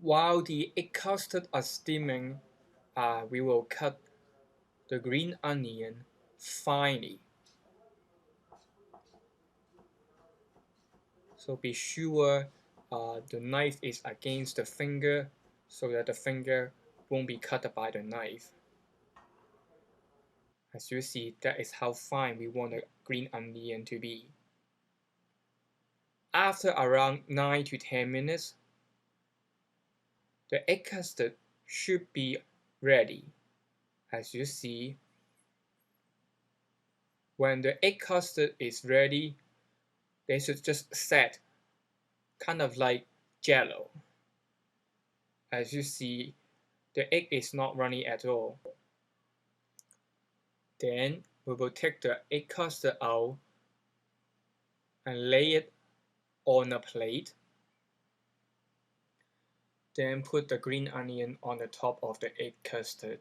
While the egg custard are steaming, we will cut the green onion finely. So be sure the knife is against the finger so that the finger won't be cut by the knife. As you see, that is how fine we want the green onion to be. After around 9 to 10 minutes, the egg custard should be ready. As you see, when the egg custard is ready, they should just set, kind of like jello. As you see, the egg is not runny at all. Then we will take the egg custard out and lay it on a plate. Then put the green onion on the top of the egg custard.